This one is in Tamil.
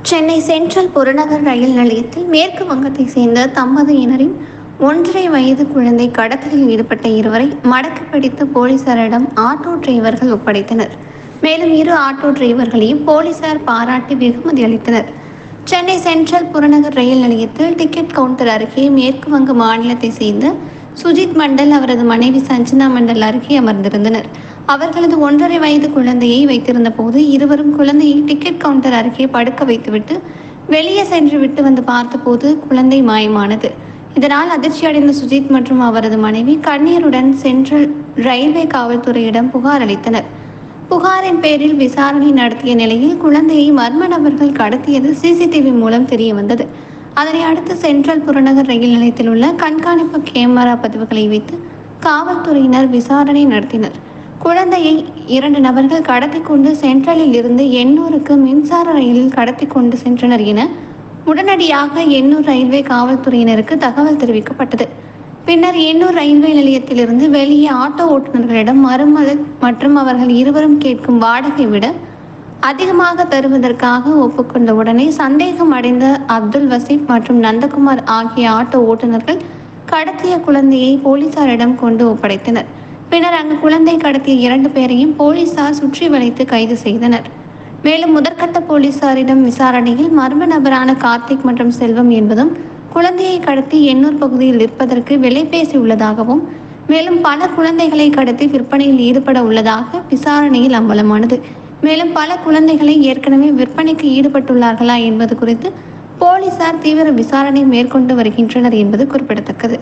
சென்னை சென்ட்ரல் புறநகர் ரயில் நிலையத்தில் மேற்கு வங்கத்தை சேர்ந்த தம்பதியினரின் 1.5 வயது குழந்தை கடத்தலில் ஈடுபட்ட இருவரை மடக்கி பிடித்து போலீசாரிடம் ஆட்டோ டிரைவர்கள் ஒப்படைத்தனர். மேலும் 2 ஆட்டோ டிரைவர்களையும் போலீசார் பாராட்டி வெகுமதி அளித்தனர். சென்னை சென்ட்ரல் புறநகர் ரயில் நிலையத்தில் டிக்கெட் கவுண்டர் அருகே மேற்கு வங்க மாநிலத்தை சேர்ந்த சுஜித் மண்டல் அவரது மனைவி சஞ்சனா மண்டல் அருகே அமர்ந்திருந்தனர். அவர்களது 1.5 வயது குழந்தையை வைத்திருந்த போது இருவரும் குழந்தையை டிக்கெட் கவுண்டர் அருகே படுக்க வைத்துவிட்டு வெளியே சென்று விட்டு வந்து பார்த்தபோது குழந்தை மாயமானது. இதனால் அதிர்ச்சியடைந்த சுஜித் மற்றும் அவரது மனைவி கண்ணீருடன் சென்ட்ரல் ரயில்வே காவல்துறையிடம் புகார் அளித்தனர். புகாரின் பேரில் விசாரணை நடத்திய நிலையில் குழந்தையை மர்ம நபர்கள் கடத்தியது சிசிடிவி மூலம் தெரிய வந்தது. அதனை அடுத்து சென்ட்ரல் புறநகர் ரயில் நிலையத்தில் உள்ள கண்காணிப்பு கேமரா பதிவுகளை வைத்து காவல்துறையினர் விசாரணை நடத்தினர். குழந்தையை 2 நபர்கள் கடத்தி கொண்டு சென்ட்ரலில் இருந்து எண்ணூருக்கு மின்சார ரயிலில் கடத்தி கொண்டு சென்றனர் என உடனடியாக எண்ணூர் ரயில்வே காவல்துறையினருக்கு தகவல் தெரிவிக்கப்பட்டது. பின்னர் எண்ணூர் ரயில்வே நிலையத்திலிருந்து வெளியே ஆட்டோ ஓட்டுநர்களிடம் மறுமலர் மற்றும் அவர்கள் இருவரும் கேட்கும் வாடகை விட அதிகமாக தருவதற்காக ஒப்புக்கொண்ட உடனே சந்தேகம் அடைந்த அப்துல் வசீப் மற்றும் நந்தகுமார் ஆகிய ஆட்டோ ஓட்டுநர்கள் கடத்திய குழந்தையை போலீசாரிடம் கொண்டு ஒப்படைத்தனர். பின்னர் அங்கு குழந்தை கடத்திய 2 பேரையும் போலீசார் சுற்றி வளைத்து கைது செய்தனர். மேலும் முதற்கட்ட போலீசாரிடம் விசாரணையில் மர்ம நபரான கார்த்திக் மற்றும் செல்வம் என்பதும் குழந்தையை கடத்தி எண்ணூர் பகுதியில் விற்பதற்கு விலை பேசியுள்ளதாகவும் மேலும் பல குழந்தைகளை கடத்தி விற்பனையில் ஈடுபட உள்ளதாக விசாரணையில் அம்பலமானது. மேலும் பல குழந்தைகளை ஏற்கனவே விற்பனைக்கு ஈடுபட்டுள்ளார்களா என்பது குறித்து போலீசார் தீவிர விசாரணை மேற்கொண்டு வருகின்றனர் என்பது குறிப்பிடத்தக்கது.